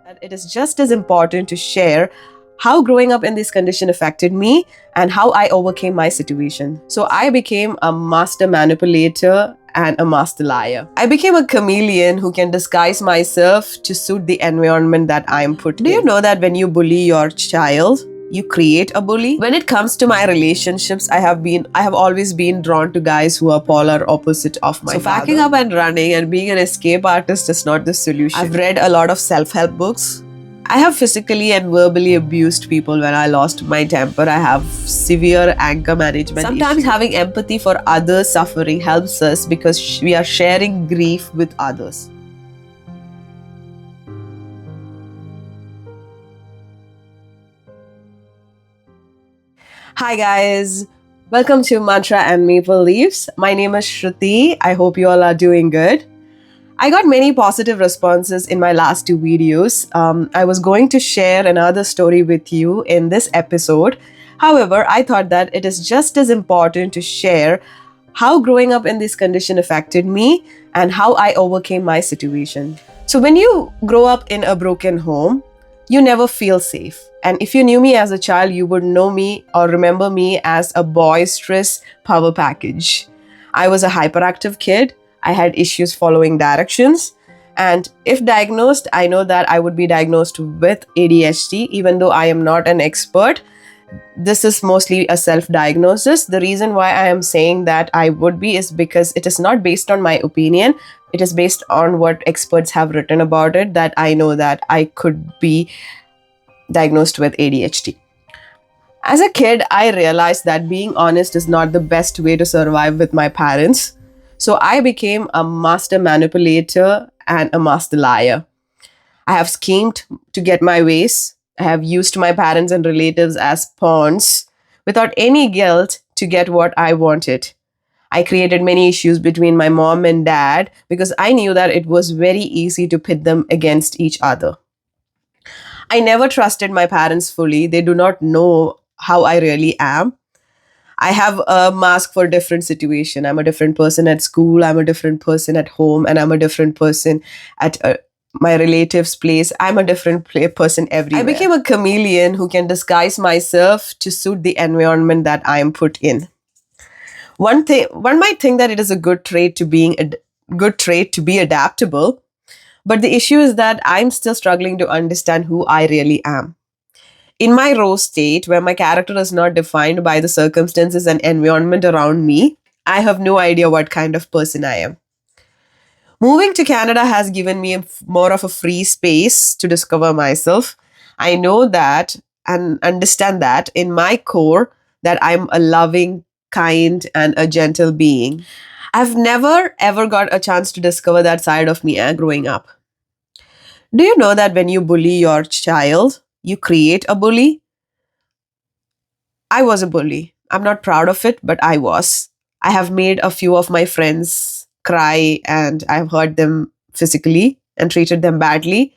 that it is just as important to share how growing up in this condition affected me and how I overcame my situation. So I became a master manipulator and a master liar. I became a chameleon who can disguise myself to suit the environment that I am put in. Do you know that when you bully your child, you create a bully? When it comes to my relationships, I have always been drawn to guys who are polar opposite of my father. Packing up and running and being an escape artist is not the solution. I've read a lot of self-help books. I have physically and verbally abused people when I lost my temper. I have severe anger management. Sometimes having empathy for others' suffering helps us because we are sharing grief with others. Hi guys, welcome to Mantra and Maple Leaves. My name is Shruti. I hope you all are doing good. I got many positive responses in my last two videos. I was going to share another story with you in this episode. However, I thought that it is just as important to share how growing up in this condition affected me and how I overcame my situation. So when you grow up in a broken home, you never feel safe. And if you knew me as a child, you would know me or remember me as a boisterous power package. I was a hyperactive kid. I had issues following directions. And if diagnosed, I know that I would be diagnosed with ADHD, even though I am not an expert. This is mostly a self-diagnosis. The reason why I am saying that I would be is because it is not based on my opinion. It is based on what experts have written about it, that I know that I could be diagnosed with ADHD. As a kid, I realized that being honest is not the best way to survive with my parents. So I became a master manipulator and a master liar. I have schemed to get my ways. I have used my parents and relatives as pawns without any guilt to get what I wanted. I created many issues between my mom and dad because I knew that it was very easy to pit them against each other. I never trusted my parents fully. They do not know how I really am. I have a mask for different situation. I'm a different person at school, I'm a different person at home, and I'm a different person at my relative's place. I'm a different person everywhere. I became a chameleon who can disguise myself to suit the environment that I am put in. One might think that it is a good trait to be adaptable, but the issue is that I'm still struggling to understand who I really am. In my raw state, where my character is not defined by the circumstances and environment around me, I have no idea what kind of person I am. Moving to Canada has given me more of a free space to discover myself. I know that and understand that in my core that I'm a loving, kind, and a gentle being. I've never ever got a chance to discover that side of me growing up. Do you know that when you bully your child, you create a bully? I was a bully. I'm not proud of it, but I was. I have made a few of my friends cry and I've hurt them physically and treated them badly.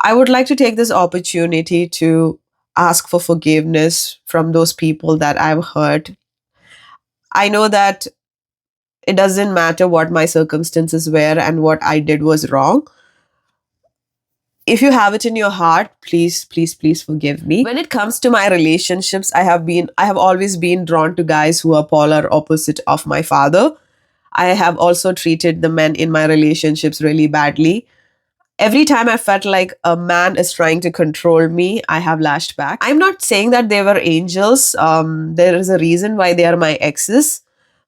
I would like to take this opportunity to ask for forgiveness from those people that I've hurt. I know that it doesn't matter what my circumstances were and what I did was wrong. If you have it in your heart, please forgive me. When it comes to my relationships, I have always been drawn to guys who are polar opposite of my father. I have also treated the men in my relationships really badly. Every time I felt like a man is trying to control me, I have lashed back. I'm not saying that they were angels. There is a reason why they are my exes.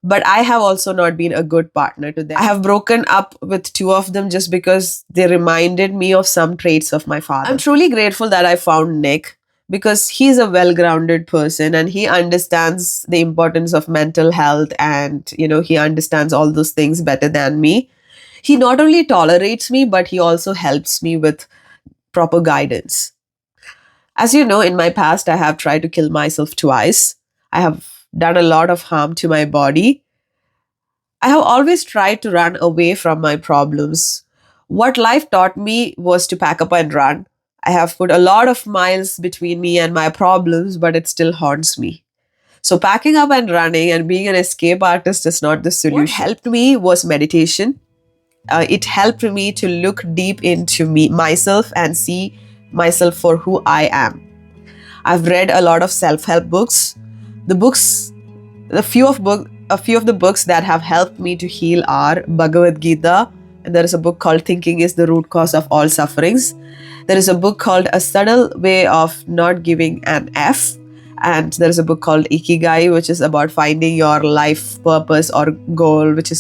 But I have also not been a good partner to them. I have broken up with two of them just because they reminded me of some traits of my father. I'm truly grateful that I found Nick because he's a well-grounded person and he understands the importance of mental health and, he understands all those things better than me. He not only tolerates me, but he also helps me with proper guidance. As you know, in my past, I have tried to kill myself twice. I have done a lot of harm to my body. I have always tried to run away from my problems. What life taught me was to pack up and run. I have put a lot of miles between me and my problems, but it still haunts me. So packing up and running and being an escape artist is not the solution. What helped me was meditation. It helped me to look deep into myself and see myself for who I am. I've read a lot of self-help books. The books, a few of the books that have helped me to heal are Bhagavad Gita, and there is a book called Thinking is the Root Cause of All Sufferings. There is a book called A Subtle Way of Not Giving an F, and there is a book called Ikigai, which is about finding your life purpose or goal, which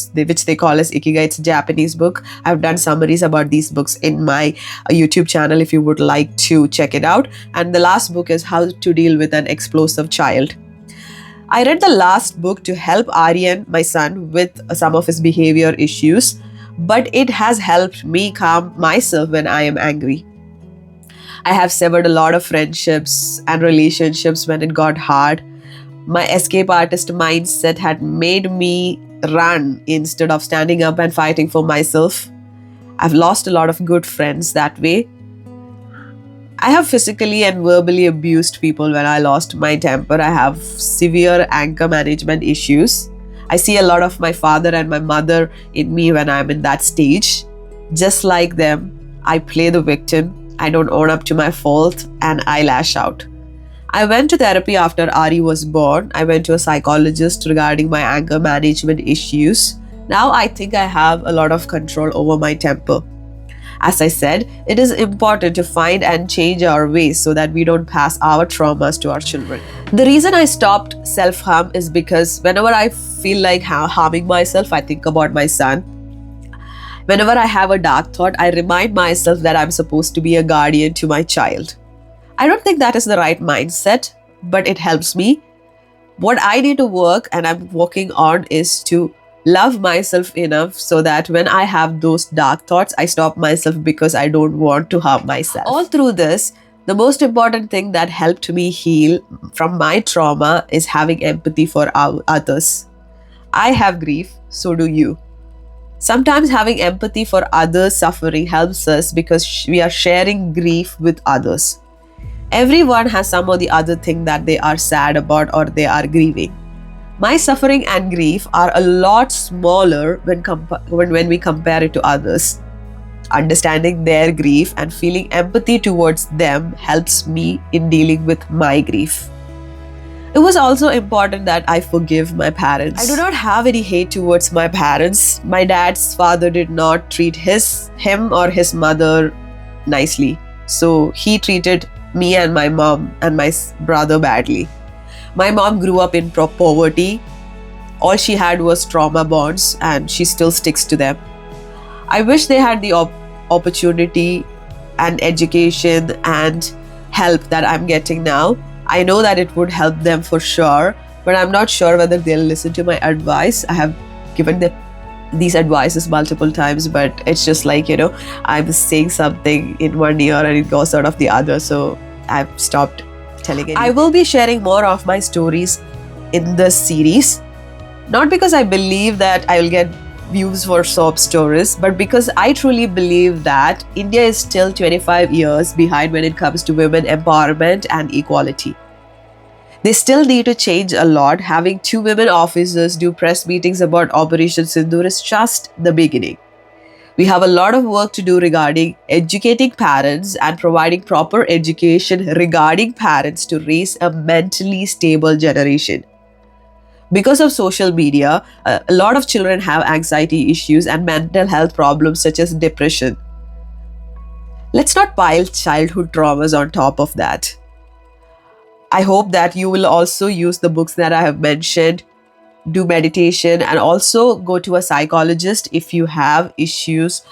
they call as Ikigai. It's a Japanese book. I've done summaries about these books in my YouTube channel if you would like to check it out. And the last book is How to Deal with an Explosive Child. I read the last book to help Aryan, my son, with some of his behavior issues, but it has helped me calm myself when I am angry. I have severed a lot of friendships and relationships when it got hard. My escape artist mindset had made me run instead of standing up and fighting for myself. I've lost a lot of good friends that way. I have physically and verbally abused people when I lost my temper. I have severe anger management issues. I see a lot of my father and my mother in me when I'm in that stage. Just like them, I play the victim. I don't own up to my fault and I lash out. I went to therapy after Ari was born. I went to a psychologist regarding my anger management issues. Now I think I have a lot of control over my temper. As I said, it is important to find and change our ways so that we don't pass our traumas to our children. The reason I stopped self-harm is because whenever I feel like harming myself, I think about my son. Whenever I have a dark thought, I remind myself that I'm supposed to be a guardian to my child. I don't think that is the right mindset, but it helps me. What I need to work and I'm working on is to love myself enough so that when I have those dark thoughts, I stop myself because I don't want to harm myself. All through this, the most important thing that helped me heal from my trauma is having empathy for others. I have grief, so do you. Sometimes having empathy for others' suffering helps us because we are sharing grief with others. Everyone has some or the other thing that they are sad about or they are grieving. My suffering and grief are a lot smaller when we compare it to others. Understanding their grief and feeling empathy towards them helps me in dealing with my grief. It was also important that I forgive my parents. I do not have any hate towards my parents. My dad's father did not treat him or his mother nicely. So he treated me and my mom and my brother badly. My mom grew up in poverty. All she had was trauma bonds and she still sticks to them. I wish they had the opportunity and education and help that I'm getting now. I know that it would help them for sure, but I'm not sure whether they'll listen to my advice. I have given them these advices multiple times, but it's just like, I'm saying something in one ear and it goes out of the other. So I've stopped telling it. I will be sharing more of my stories in this series, not because I believe that I will get views for sob stories, but because I truly believe that India is still 25 years behind when it comes to women empowerment and equality. They still need to change a lot. Having 2 women officers do press meetings about Operation Sindoor is just the beginning. We have a lot of work to do regarding educating parents and providing proper education regarding parents to raise a mentally stable generation. Because of social media, a lot of children have anxiety issues and mental health problems such as depression. Let's not pile childhood traumas on top of that. I hope that you will also use the books that I have mentioned, do meditation, and also go to a psychologist if you have issues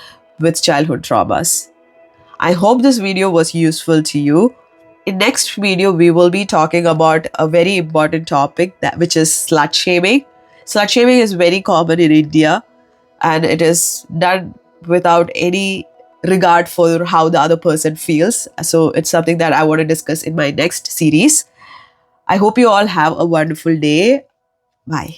with childhood traumas. I hope this video was useful to you. In next video, we will be talking about a very important topic which is slut shaming. Slut shaming is very common in India and it is done without any regard for how the other person feels. So it's something that I want to discuss in my next series. I hope you all have a wonderful day. Bye.